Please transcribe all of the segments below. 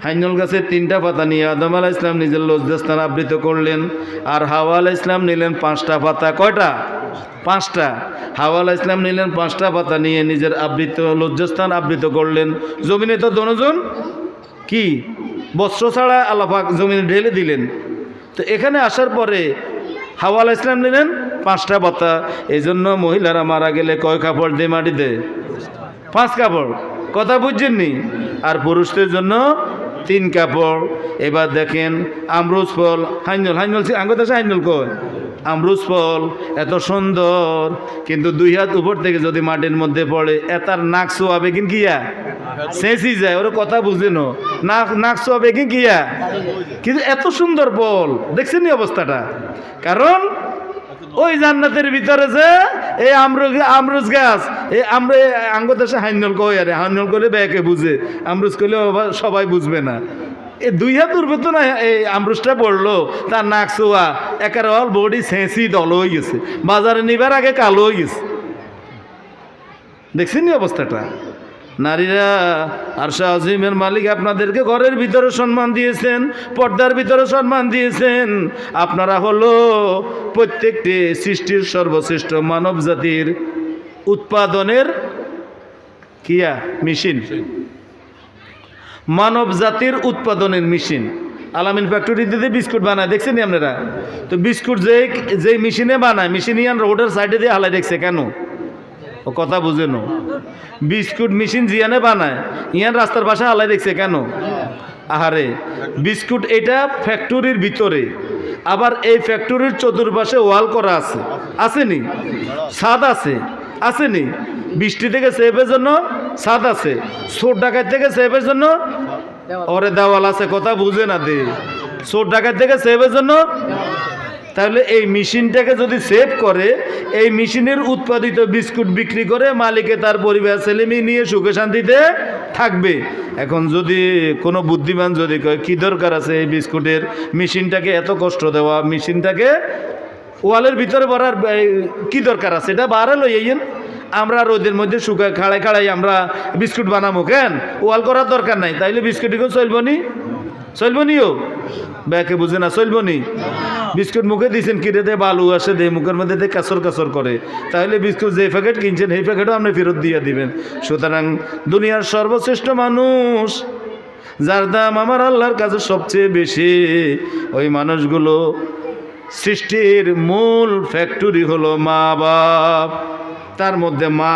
হাইনুল গাছের 3টা পাতা নিয়ে আদম আলাইহিস সালাম নিজের লজ্জাস্থান আবৃত করলেন, আর হাওয়া আলাইহিস সালাম নিলেন 5টা পাতা। কয়টা? 5টা। হাওয়া আলাইহিস সালাম নিলেন 5টা পাতা নিয়ে নিজের আবৃত লজ্জাস্থান আবৃত করলেন। জমিনে তো দোনোজন কি বস্ত্র ছাড়া আল্লাহ পাক জমিনে ঢেলে দিলেন। তো এখানে আসার পরে হাওয়া আলাইহিস সালাম নিলেন 5টা পাতা। এই জন্য মহিলারা মারা গেলে কয় কাপড় দিয়ে মাটি দেয়? 5 কাপড়। কথা বুঝছেননি? আর পুরুষদের জন্য 3 কাপড়। এবার দেখেন আমরুজ ফল, হাইনুল আঙ্গদেশে হাইনুল কয় আমরুজ ফল এত সুন্দর, কিন্তু 2 হাত উপর থেকে যদি মাটির মধ্যে পড়ে এতার নাক সোয়াবে কিন কিয়া সেঁচি যায়। ওর কথা বুঝেন নাক সোয়াবে কিন কিয়া, কিন্তু এত সুন্দর ফল দেখছেন অবস্থাটা। কারণ ওই জান্নাতের ভিতরে যে এই আমরুজ গাছ, এই আমরা আঙ্গদেশে হাইনুল কয়, আরে হাইনুল করলে ব্যাকে বুঝে, আমরুজ করলে সবাই বুঝবে না। এই 2 হাত উঠবে তো না, এই আমরুজটা পড়লো, তার নাক সোয়া একের অল বডি সেঁচি দল হয়ে গেছে, বাজারে নিবার আগে কালো হয়ে গেছে। দেখছেন অবস্থাটা? নারীরা আরশে আজিমের মালিক আপনাদেরকে ঘরের ভিতরে সম্মান দিয়েছেন, পর্দার ভিতরে সম্মান দিয়েছেন। আপনারা হলো প্রত্যেকটি সৃষ্টির সর্বশ্রেষ্ঠ মানব জাতির উৎপাদনের কিয়া মেশিন, মানব জাতির উৎপাদনের মেশিন। আলামিন ফ্যাক্টরিতে বিস্কুট বানায় দেখছেন আপনারা? তো বিস্কুট যে মেশিনে বানায়, মেশিন ইয়ান রোডের সাইডে দিয়ে হালাই দেখছে কেন? ও কথা বুঝেন? বিস্কুট মেশিন জিয়ানে বানায়, ইয়ান রাস্তার পাশে হালাই দেখছে কেন? আহারে, বিস্কুট এটা ফ্যাক্টরির ভিতরে, আবার এই ফ্যাক্টরির চতুর্পাশে ওয়াল করা আছে, আসেনি? ছাদ আছে, আসেনি? বৃষ্টি থেকে সেভের জন্য ছাদ আছে, চোর ডাকাত থেকে সেভের জন্য ওরে দেওয়াল আছে। কথা বুঝে না দে, চোর ডাকাত থেকে সেভের জন্য। তাহলে এই মেশিনটাকে যদি সেভ করে, এই মেশিনের উৎপাদিত বিস্কুট বিক্রি করে মালিকে তার পরিবার ছেলেমেয়ে নিয়ে সুখে শান্তিতে থাকবে। এখন যদি কোনো বুদ্ধিমান যদি কয় কী দরকার আছে এই বিস্কুটের মেশিনটাকে এত কষ্ট দেওয়া, মেশিনটাকে ওয়ালের ভিতরে ভরার কি দরকার আছে? এটা বাড়া লইয়েন, আমরা রোদের মধ্যে শুকায় খাড়াই খাড়াই আমরা বিস্কুট বানাবো কেন? ওয়াল করার দরকার নাই। তাইলে বিস্কুটগুলো চলব নি? চলব নিও ব্যাকে বুঝে না, চলব নি? বিস্কুট মুখে দিয়েছেন, কিনে দে বালু আসে দে মুখের মধ্যে দিয়ে কাসর কাসর করে, তাহলে বিস্কুট যে প্যাকেট কিনছেন সেই প্যাকেটও আপনি ফেরত দিয়ে দিবেন। সুতরাং দুনিয়ার সর্বশ্রেষ্ঠ মানুষ, যার দাম আমার আল্লাহর কাছে সবচেয়ে বেশি, ওই মানুষগুলো সৃষ্টির মূল ফ্যাক্টরি হলো মা বাপ। তার মধ্যে মা,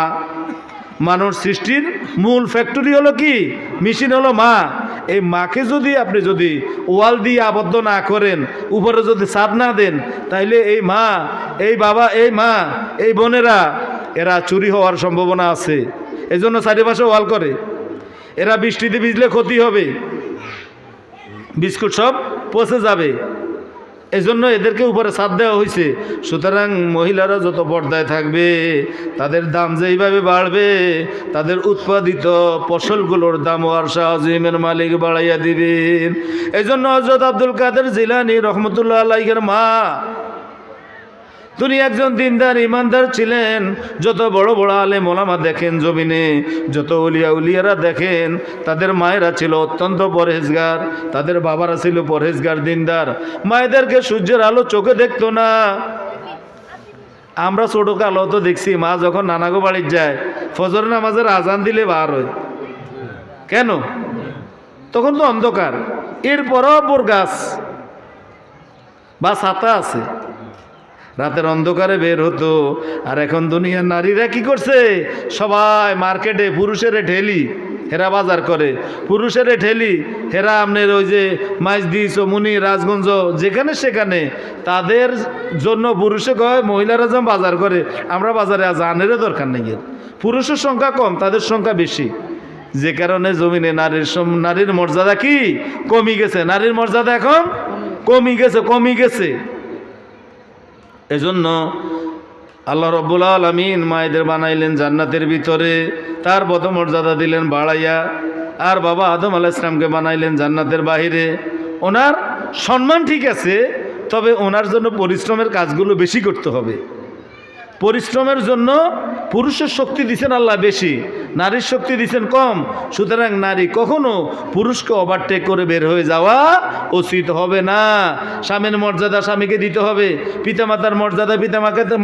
মানুষ সৃষ্টির মূল ফ্যাক্টরি হলো কি? মেশিন হলো মা। এই মাকে যদি আপনি যদি ওয়াল দিয়ে আবদ্ধ না করেন, উপরে যদি ছাদ না দেন, তাইলে এই মা, এই বাবা, এই মা, এই বোনেরা এরা চুরি হওয়ার সম্ভাবনা আছে। এই জন্য চারিপাশে ওয়াল করে। এরা বৃষ্টিতে ভিজলে ক্ষতি হবে, বিস্কুট সব পচে যাবে, এজন্য এদেরকে উপরে ছাদ দেওয়া হয়েছে। সুতরাং মহিলারা যত পর্দায় থাকবে, তাদের দাম যেইভাবে বাড়বে, তাদের উৎপাদিত ফসলগুলোর দামও আরশে আজিমের মালিক বাড়াইয়া দিবেন। এই জন্য হযরত আব্দুল কাদের জিলানী রহমতুল্লাহ আলাইহির মা, তিনি একজন দিনদার ইমানদার ছিলেন। যত বড় বড় আলেম ওলামা দেখেন জমিনে, যত উলিয়া উলিয়ারা দেখেন, তাদের মায়েরা ছিল অত্যন্ত পরহেজগার, তাদের বাবারা ছিল পরহেজগার দিনদার। মায়েদেরকে সূর্যের আলো চোখে দেখতো না। আমরা ছোটো কালো তো দেখছি, মা যখন নানাগো বাড়ির যায়, ফজর নামাজের আজান দিলে বার হয় কেন? তখন তো অন্ধকার, এরপরও বোর গাছ বা ছাতা আছে, রাতের অন্ধকারে বের হতো। আর এখন দুনিয়ার নারীরা কি করছে? সবাই মার্কেটে পুরুষেরে ঠেলি হেরা বাজার করে, পুরুষেরে ঠেলি হেরা আপনার ওই যে মাইজদি, চমুনি, রাজগঞ্জ, যেখানে সেখানে তাদের জন্য পুরুষে কয় মহিলারা যেমন বাজার করে, আমরা বাজারে জানেরও দরকার নেই। পুরুষের সংখ্যা কম, তাদের সংখ্যা বেশি, যে কারণে জমিনে নারীর মর্যাদা কি কমে গেছে। নারীর মর্যাদা এখন কমে গেছে। এজন্য আল্লাহ রাব্বুল আলামিন মায়েদের বানাইলেন জান্নাতের ভিতরে, তার পদমর্যাদা দিলেন বাড়াইয়া। আর বাবা আদম আলাইহিস সালামকে বানাইলেন জান্নাতের বাহিরে। ওনার সম্মান ঠিক আছে, তবে ওনার জন্য পরিশ্রমের কাজগুলো বেশি করতে হবে। পরিশ্রমের জন্য পুরুষের শক্তি দিচ্ছেন আল্লাহ বেশি, নারীর শক্তি দিচ্ছেন কম। সুতরাং নারী কখনো পুরুষকে ওভারটেক করে বের হয়ে যাওয়া উচিত হবে না। স্বামীর মর্যাদা স্বামীকে দিতে হবে, পিতামাতার মর্যাদা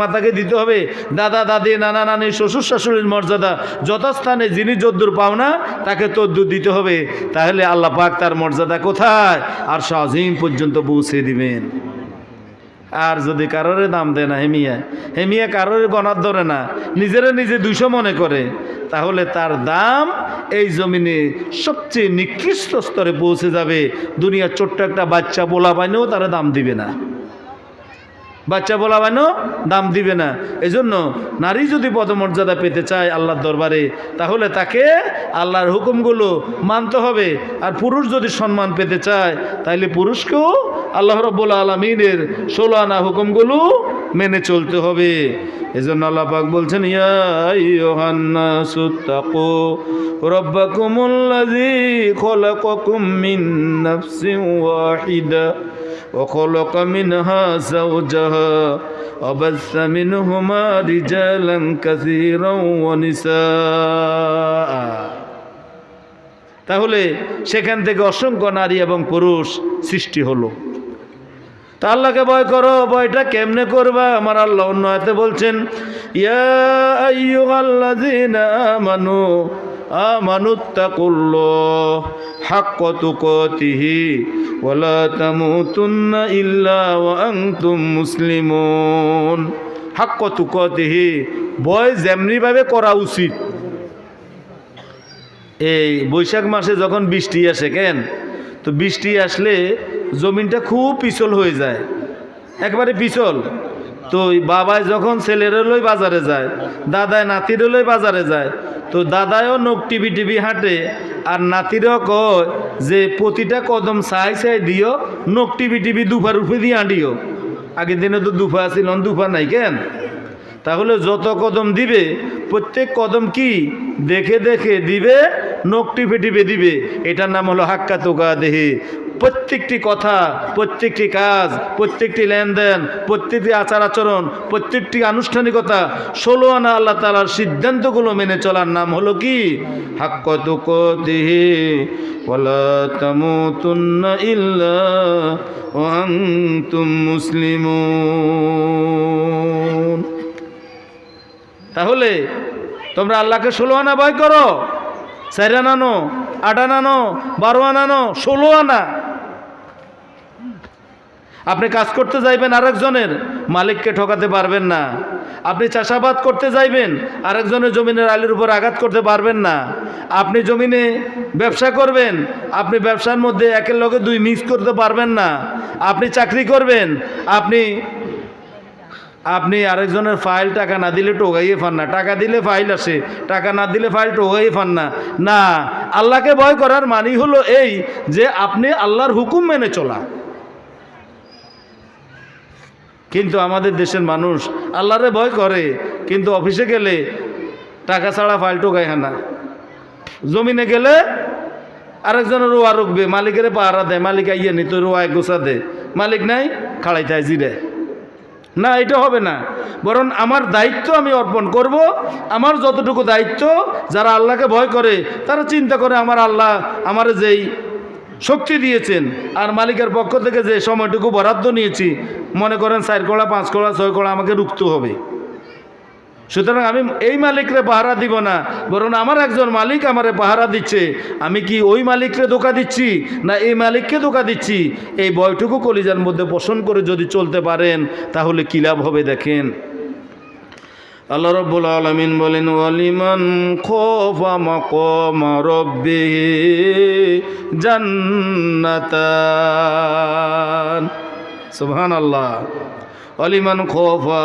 মাতাকে দিতে হবে, দাদা দাদি নানা নানি শ্বশুর শাশুড়ির মর্যাদা যথাস্থানে যিনি যদ্দুর পাওনা তাকে তদ্দুর দিতে হবে। তাহলে আল্লাহ পাক তার মর্যাদা কোথায় আরশ আজিম পর্যন্ত পৌঁছে দিবেন। আর যদি কারোরে দাম দেয় না, হেমিয়া কারোরে গণার ধরে না, নিজেরা নিজে 200 মনে করে, তাহলে তার দাম এই জমিনে সবচেয়ে নিকৃষ্ট স্তরে পৌঁছে যাবে। দুনিয়ার ছোট্ট একটা বাচ্চা পোলা বাইনেও তারা দাম দিবে না, বাচ্চা পোলা বাইনেও দাম দিবে না। এজন্য নারী যদি পদমর্যাদা পেতে চায় আল্লাহর দরবারে, তাহলে তাকে আল্লাহর হুকুমগুলো মানতে হবে। আর পুরুষ যদি সম্মান পেতে চায়, তাহলে পুরুষকেও আল্লাহ রাব্বুল আলামিনের 16 আনা হুকুমগুলো মেনে চলতে হবে। এজন্য আল্লাহ পাক বলছেন, ইয়া আইয়ুহান নাসু তাকু রাব্বাকুমুল্লাযী খলাকাকুম মিন নাফসিন ওয়াহিদা وخلق منها زوجها وبث منهما رجالا كثيرا ونساء। তাহলে সেখান থেকে অসংখ্য নারী এবং পুরুষ সৃষ্টি হলো। তা আল্লাহকে ভয় করো। ভয়টা কেমনে করবা? আমার আল্লাহ অন্য আয়াতে বলছেন, ইয়া আইয়ুহাল্লাযীনা আমানুত্তাকুল্লাহ হাক্কা তুকাতিহি ওয়া লা তামুতুন্না ইল্লা ওয়া আনতুম মুসলিমুন। হাক্কা তুকাতিহি, ভয় যেমনিভাবে করা উচিত। এই বৈশাখ মাসে যখন বৃষ্টি আসে, কেন তো বৃষ্টি আসলে জমিনটা খুব পিছল হয়ে যায়, একবারে পিছল। তো বাবাই যখন ছেলের লই বাজারে যায়, দাদায় নাতির লই বাজারে যায়, তো দাদায়ও নখ টিভি টিভি হাঁটে, আর নাতিরও কয় যে প্রতিটা কদম চাই চাই দিও, নখ টিভি টিভি দুফার উপরে দিয়ে আঁটিও। আগের দিনে তো দুফা ছিল, দুফা নাই কেন? তাহলে যত কদম দিবে প্রত্যেক কদম কি দেখে দেখে দিবে, নখ টিপে টিপে দিবে। এটার নাম হলো হাক্কা তুকাতিহি। প্রত্যেকটি কথা, প্রত্যেকটি কাজ, প্রত্যেকটি লেনদেন, প্রত্যেকটি আচার আচরণ, প্রত্যেকটি আনুষ্ঠানিকতা 16 আনা আল্লাহ তাআলার সিদ্ধান্তগুলো মেনে চলার নাম হলো কি? হাক্কা তুকাতিহি ওয়া লা তামুতুন্না ইল্লা ওয়া আনতুম মুসলিমুন। তাহলে তোমরা আল্লাহকে 16 আনা ভয় করো, 4 আনা নো, 8 আনা নো, 12 আনা নো, 16 আনা। আপনি কাজ করতে যাইবেন আরেকজনের, মালিককে ঠকাতে পারবেন না। আপনি চাষাবাদ করতে যাইবেন, আরেকজনের জমিনের আলির উপর আঘাত করতে পারবেন না। আপনি জমিনে ব্যবসা করবেন, আপনি ব্যবসার মধ্যে একের লগে 2 মিক্স করতে পারবেন না। আপনি চাকরি করবেন, আপনি আরেকজনের ফাইল টাকা না দিলে টোকাইয়ে পান না, টাকা দিলে ফাইল আসে, টাকা না দিলে ফাইল টোকাইয়ে পান না। না, আল্লাহকে ভয় করার মানে হলো এই যে আপনি আল্লাহর হুকুম মেনে চলা। কিন্তু আমাদের দেশের মানুষ আল্লাহরে ভয় করে, কিন্তু অফিসে গেলে টাকা ছাড়া ফাইল টোকাই না, জমিনে গেলে আরেকজনের রোয়া রুখবে, মালিকের পাহারা দেয়, মালিক আইয়ে নি তো রোয়া গোছা দে, মালিক নাই খাড়াই থায় জিরে। না, এটা হবে না। বরং আমার দায়িত্ব আমি অর্পণ করব। আমার যতটুকু দায়িত্ব, যারা আল্লাহকে ভয় করে তারা চিন্তা করে আমার আল্লাহ আমার যেই শক্তি দিয়েছেন আর মালিকের পক্ষ থেকে যে সময়টুকু বরাদ্দ নিয়েছি, মনে করেন 4 কড়া 5 কড়া 6 কড়া আমাকে রুখতে হবে। সুতরাং আমি এই মালিকরে পাহারা দিব না, বরং আমার একজন মালিক আমারে পাহারা দিচ্ছে। আমি কি ওই মালিকরে ধোঁকা দিচ্ছি না এই মালিককে ধোঁকা দিচ্ছি? এই ভয়টুকু কলিজার মধ্যে পোষণ করে যদি চলতে পারেন, তাহলে কি লাভ হবে দেখেন। আল্লাহ রাব্বুল আলামিন বলেন, ওয়ালিমান খাফা মাকাম রাব্বিহি জান্নাতান। সুবহানাল্লাহ। ওয়ালিমান খাফা,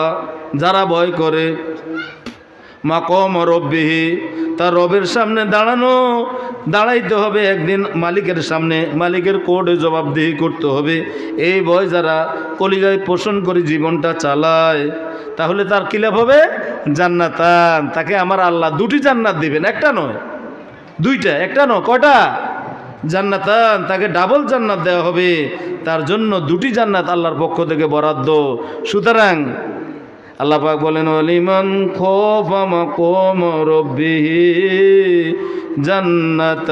যারা ভয় করে, মাকাম রাব্বিহি, তার রবের সামনে দাঁড়াইতে হবে একদিন মালিকের সামনে, মালিকের কোর্টে জবাবদিহি করতে হবে। এই ভয় যারা কলিজায় পোষণ করে জীবনটা চালায়, তাহলে তার কি লাভ হবে? জান্নাতান, তাকে আমার আল্লাহ 2টি জান্নাত দিবেন, একটা নয় 2টা, একটা নয় কয়টা? জান্নাতান, তাকে ডাবল জান্নাত দেওয়া হবে। তার জন্য 2টি জান্নাত আল্লাহর পক্ষ থেকে বরাদ্দ। সুতরাং আল্লাহ পাক বলেন ওয়ালিমান খাফা মাকাম রাব্বিহি জান্নাতান,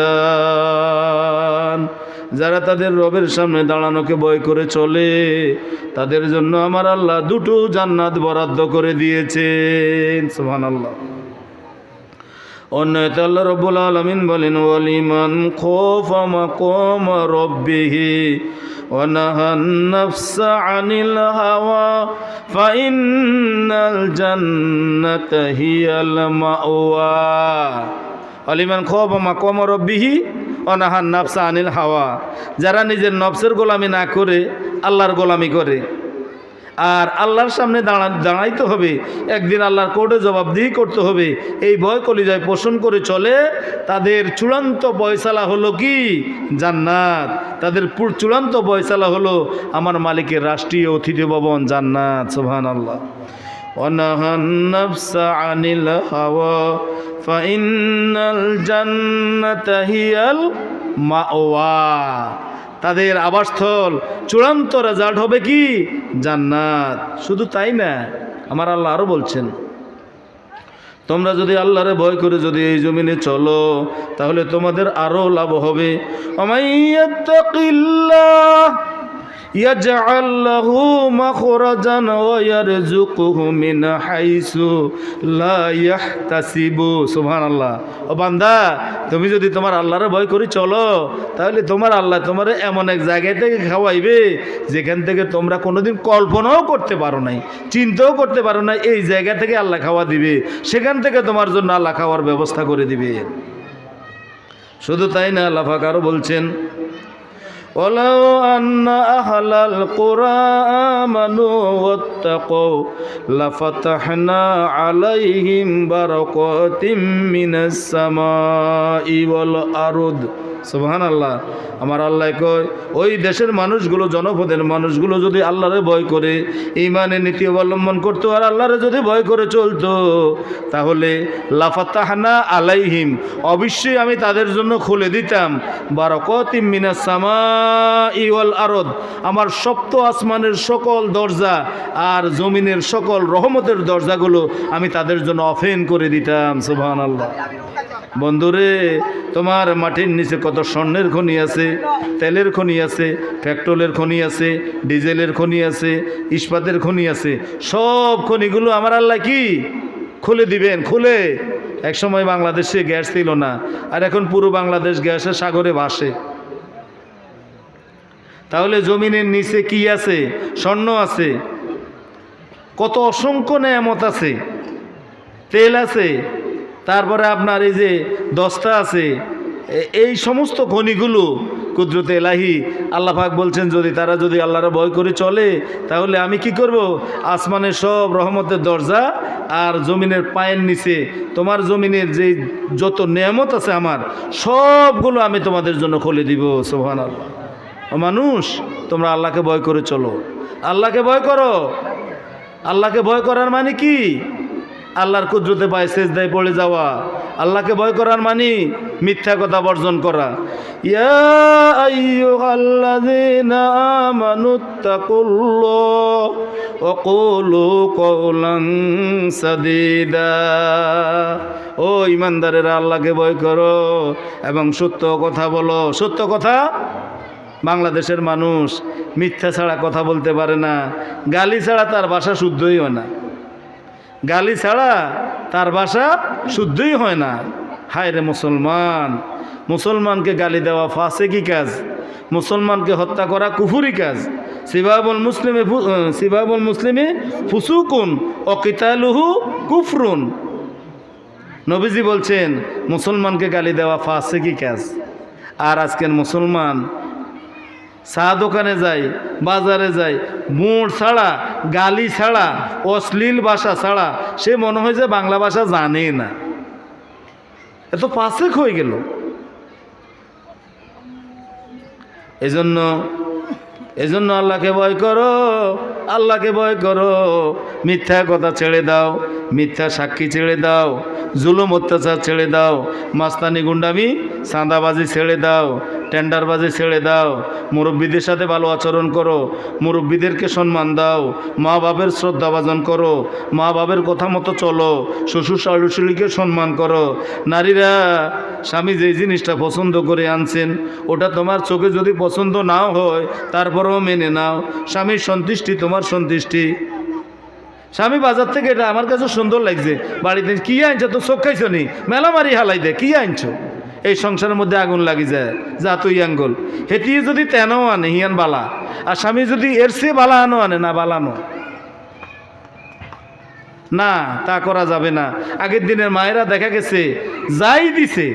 যারা তাদের রবের সামনে দাঁড়ানোকে ভয় করে চলে তাদের জন্য আমার আল্লাহ দুটো জান্নাত বরাদ্দ করে দিয়েছেন। সুবহানাল্লাহ। অন্যতে আল্লাহ রাব্বুল আলামিন বলেন ওয়ালিমান খাফা মাকাম রাব্বিহি ওয়া নাহান নাফসা আনিল হাওয়া ফাইন্নাল জান্নাতা হিয়াল মাওয়া। ওয়ালিমান খাফা মাকাম রাব্বিহি ওয়া নাহান নাফসা আনিল হাওয়া, যারা নিজের নফসের গোলামি না করে আল্লাহর গোলামি করে আর আল্লাহর সামনে দাঁড়াইতে হবে, একদিন আল্লাহর কোর্টে জবাবদিহি করতে হবে, এই ভয় কলিজায় পোষণ করে চলে, তাদের চূড়ান্ত ফয়সালা হলো কি? জান্নাত। তাদের চূড়ান্ত ফয়সালা হলো আমার মালিকের রাষ্ট্রীয় অতিথি ভবন জান্নাত। সুবহানাল্লাহ। ওয়ানাহান নাফসা আনিল হাওয়া ফাইন্নাল জান্নাতা হিয়াল মাওয়া, তাদের আবাসস্থল চূড়ান্ত রেজাল্ট হবে কি? জান্নাত। শুধু তাই না, আমার আল্লাহ আরও বলছেন তোমরা যদি আল্লাহরে ভয় করে যদি এই জমিনে চলো তাহলে তোমাদের আরও লাভ হবে। ওয়ামাইয়াত্তাকিল্লাহ ইয়াজআল লাহু মাখরাজান ওয়া ইয়ারযুকুহু মিন হাইসু লা ইয়াহতাসিবু। সুবহানাল্লাহ। ও বান্দা, তুমি যদি তোমার আল্লাহরে ভয় করে চলো তাহলে তোমার আল্লাহ তোমারে এমন এক জায়গা থেকে খাওয়াইবে যেখান থেকে তোমরা কোনোদিন কল্পনাও করতে পারো নাই, চিন্তাও করতে পারো না, এই জায়গা থেকে আল্লাহ খাওয়া দিবে, সেখান থেকে তোমার জন্য আল্লাহ খাওয়ার ব্যবস্থা করে দিবে। শুধু তাই না, আল্লাহ পাক আরও বলছেন ওয়ালাউ আন্না আহলাল কুরা আমানু ওয়াত্তাকাউ লাফাতাহনা আলাইহিম বারাকাতিম মিনাস সামাই ওয়াল আরদ। সুবহানাল্লাহ। আমার আল্লাহ কয় ওই দেশের মানুষগুলো, জনপদের মানুষগুলো যদি আল্লাহরে ভয় করে ঈমানের নীতি অবলম্বন করতো আর আল্লাহরে যদি ভয় করে চলতো তাহলে লাফাতাহনা আলাইহিম, অবশ্যই আমি তাদের জন্য খুলে দিতাম বারাকাতিম মিনাস সামাই ওয়াল আরদ, আমার সপ্ত আসমানের সকল দরজা আর জমিনের সকল রহমতের দরজাগুলো আমি তাদের জন্য ওপেন করে দিতাম। সুবহানাল্লাহ। বন্ধুরে, তোমার মাটির নিচে কত স্বর্ণের খনি আছে, তেলের খনি আছে, পেট্রোলের খনি আছে, ডিজেলের খনি আছে, ইস্পাতের খনি আছে, সব খনিগুলো আমার আল্লাহ কি খুলে দিবেন। খুলে একসময় বাংলাদেশে গ্যাস ছিল না, আর এখন পুরো বাংলাদেশ গ্যাসের সাগরে ভাসে। তাহলে জমিনের নিচে কি আছে? স্বর্ণ আছে, কত অসংখ্য নেয়ামত আছে, তেল আছে, তারপরে আপনার এই যে দস্তা আছে, এই সমস্ত খনিগুলো কুদরতে এলাহি আল্লাহ পাক বলছেন যদি তারা যদি আল্লাহর ভয় করে চলে তাহলে আমি কি করব? আসমানের সব রহমতের দরজা আর জমিনের পায়ের নিচে তোমার জমিনের যে যত নেয়ামত আছে আমার সবগুলো আমি তোমাদের জন্য খুলে দিব। সুবহানাল্লাহ। মানুষ, তোমরা আল্লাহকে ভয় করে চলো, আল্লাহকে ভয় করো। আল্লাহকে ভয় করার মানে কি? আল্লাহর কুদরতে পায়ে সেজদায় পড়ে যাওয়া। আল্লাহকে ভয় করার মানে মিথ্যা কথা বর্জন করা। ইয়া আইয়ুহাল্লাযীনা আমানুত্তাকুল্লাহ ওয়া কুলু কওলান সাদীদা, ও ঈমানদারেরা আল্লাহকে ভয় করো এবং সত্য কথা বলো। সত্য কথা, বাংলাদেশের মানুষ মিথ্যা ছাড়া কথা বলতে পারে না, গালি ছাড়া তার ভাষা শুদ্ধই হয় না, গালি ছাড়া তার ভাষা শুদ্ধই হয় না। হায় রে মুসলমান, মুসলমানকে গালি দেওয়া ফাসিকি কাজ, মুসলমানকে হত্যা করা কুফরি কাজ। সিবাবুল মুসলিমে ফুসুকুন ও কিতালুহু কুফরুন। নবীজি বলছেন মুসলমানকে গালি দেওয়া ফাসিকি কাজ। আর আজকের মুসলমান চা দোকানে যায়, বাজারে যায়, মোড় ছাড়া, গালি ছাড়া, অশ্লীল ভাষা ছাড়া সে মনে হয় যে বাংলা ভাষা জানে না। এত পাসেক হয়ে গেল। এজন্য আল্লাহকে ভয় করো, আল্লাহকে ভয় করো। মিথ্যা কথা ছেড়ে দাও, মিথ্যা সাক্ষী ছেড়ে দাও, জুলুম অত্যাচার ছেড়ে দাও, মাস্তানি গুন্ডামি চাঁদাবাজি ছেড়ে দাও, টেন্ডারবাজি ছেড়ে দাও, মুরব্বীদের সাথে ভালো আচরণ করো, মুরব্বীদেরকে সম্মান দাও, মা বাবার শ্রদ্ধাভাজন করো, মা বাবার কথা মতো চলো, শ্বশুর শাশুড়িকে সম্মান করো। নারীরা স্বামী যেই জিনিসটা পছন্দ করে আনছেন ওটা তোমার চোখে যদি পছন্দ নাও হয় তারপরেও মেনে নাও। স্বামীর সন্তুষ্টি তোমার সন্তুষ্টি। স্বামী বাজার থেকে এটা আমার কাছে সুন্দর লাগছে, বাড়িতে কী আনছো, তো চোখ খাইছো নি, মেলা মারি হালাই দে, কী আনছো, এই সংসারের মধ্যে আগুন লাগি যায়, যা তুই আঙ্গল হেতিয়ে যদি তেনও আনে হিয়ান বালা, আর স্বামী যদি এর চেয়ে বালা আনো আনে না বালানো না, তা করা যাবে না। আগের দিনের মায়েরা দেখা গেছে যাই দিছে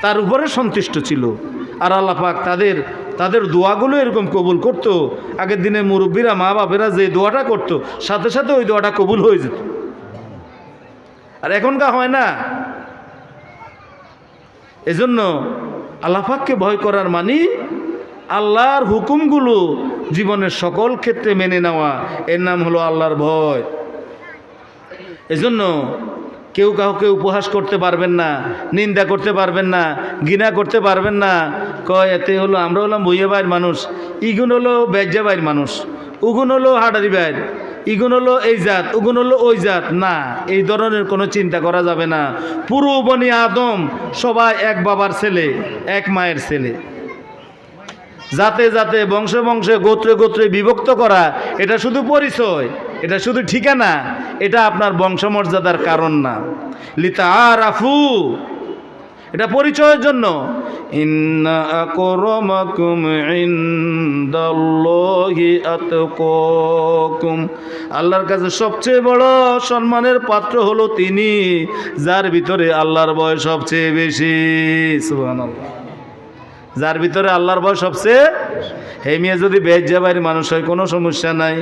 তার উপরে সন্তুষ্ট ছিল, আর আল্লাহ পাক তাদের দোয়াগুলো এরকম কবুল করতো। আগের দিনে মুরব্বীরা মা বাপেরা যে দোয়াটা করতো সাথে সাথে ওই দোয়াটা কবুল হয়ে যেত, আর এখনকার হয় না। এজন্য আল্লাহ পাককে ভয় করার মানে আল্লাহর হুকুমগুলো জীবনের সকল ক্ষেত্রে মেনে নেওয়া, এর নাম হলো আল্লাহর ভয়। এজন্য কেউ কাউকে উপহাস করতে পারবেন না, নিন্দা করতে পারবেন না, ঘৃণা করতে পারবেন না। কয় এতে হলো আমরা হলাম বইয়া বাইর মানুষ, ইগুন হলো বেজ্জা বাইর মানুষ, উগুন হলো হাডারি বাইর, ইগুন হলো এই জাত, উগুন হলো ওই জাত। না, এই ধরনের কোনো চিন্তা করা যাবে না। পুরো বনি আদম সবাই এক বাবার ছেলে, এক মায়ের ছেলে। জাতে জাতে বংশে বংশে গোত্রে গোত্রে বিভক্ত করা এটা শুধু পরিচয়, এটা শুধু ঠিকানা, এটা আপনার বংশমর্যাদার কারণ না। লিতাআরাফু, এটা পরিচয়ের জন্য। ইন্না আকরামাকুম ইনদাল্লাহি আতকাকুম, আল্লাহর কাছে সবচেয়ে বড় সম্মানের পাত্র হলো তিনি যার ভিতরে আল্লাহর ভয় সবচেয়ে বেশি। সুবহানাল্লাহ, যার ভিতরে আল্লাহর ভয় সবচেয়ে। হে মিয়া যদি বেজ্জা বাড়ির মানুষ হয় কোনো সমস্যা নাই,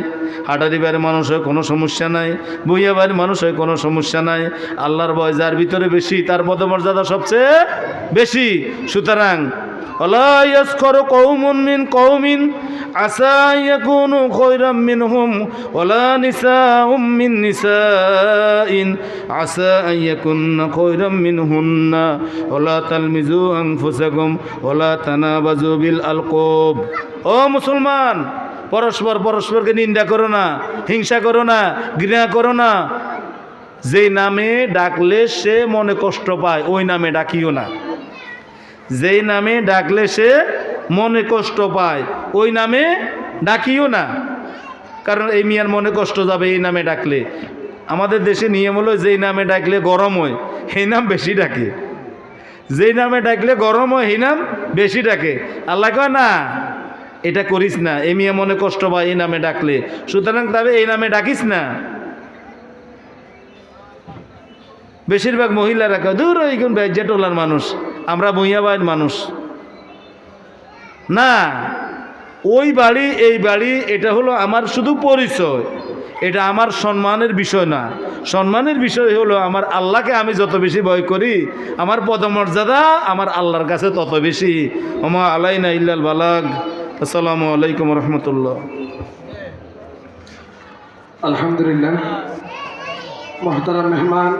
হাটারি বাড়ির মানুষ হয় কোনো সমস্যা নাই, বইয়া বাড়ির মানুষ হয় কোনো সমস্যা নাই। আল্লাহর ভয় যার ভিতরে বেশি তার পদমর্যাদা সবচেয়ে বেশি। সুতরাং ওয়ালা ইয়াসখারু কওমুন মিন কওমিন আসা আন ইয়াকুনু খায়রাম মিনহুম ওয়ালা নিসাউম মিন নিসাইন আসা আন ইয়াকুননা খায়রাম মিনহুন্না ওয়ালা তালমিজু আনফুসাকুম ওয়ালা তানাবাজু বিল আলকাব। ও মুসলমান, পরস্পরকে নিন্দা করো না, হিংসা করো না, ঘৃণা করো না। যেই নামে ডাকলে সে মনে কষ্ট পায় ওই নামে ডাকিও না। যেই নামে ডাকলে সে মনে কষ্ট পায় ওই নামে ডাকিও না, কারণ এই মিয়ার মনে কষ্ট যাবে এই নামে ডাকলে। আমাদের দেশে নিয়ম হলো যেই নামে ডাকলে গরম হয় সেই নাম বেশি ডাকে, যেই নামে ডাকলে গরম হয় সেই নাম বেশি ডাকে। আল্লাহ কয় না, এটা করিস না, এই মিয়া মনে কষ্ট পায় এই নামে ডাকলে, সুতরাং তবে এই নামে ডাকিস না। বেশিরভাগ মহিলারা কয় দূর ওইগুন বেজ্জা টোলার মানুষ, আমরা বইয়া বাইর মানুষ। না, ওই বাড়ি এই বাড়ি এটা হলো আমার শুধু পরিচয়, এটা আমার সম্মানের বিষয় না। সম্মানের বিষয় হলো আমার আল্লাহকে আমি যত বেশি ভয় করি আমার পদমর্যাদা আমার আল্লাহর কাছে তত বেশি। ওমা আলাইনা ইল্লাল বালাগ। আসসালামু আলাইকুম রহমতুল্লাহ। আলহামদুলিল্লাহ, মুহতারাম মেহমান।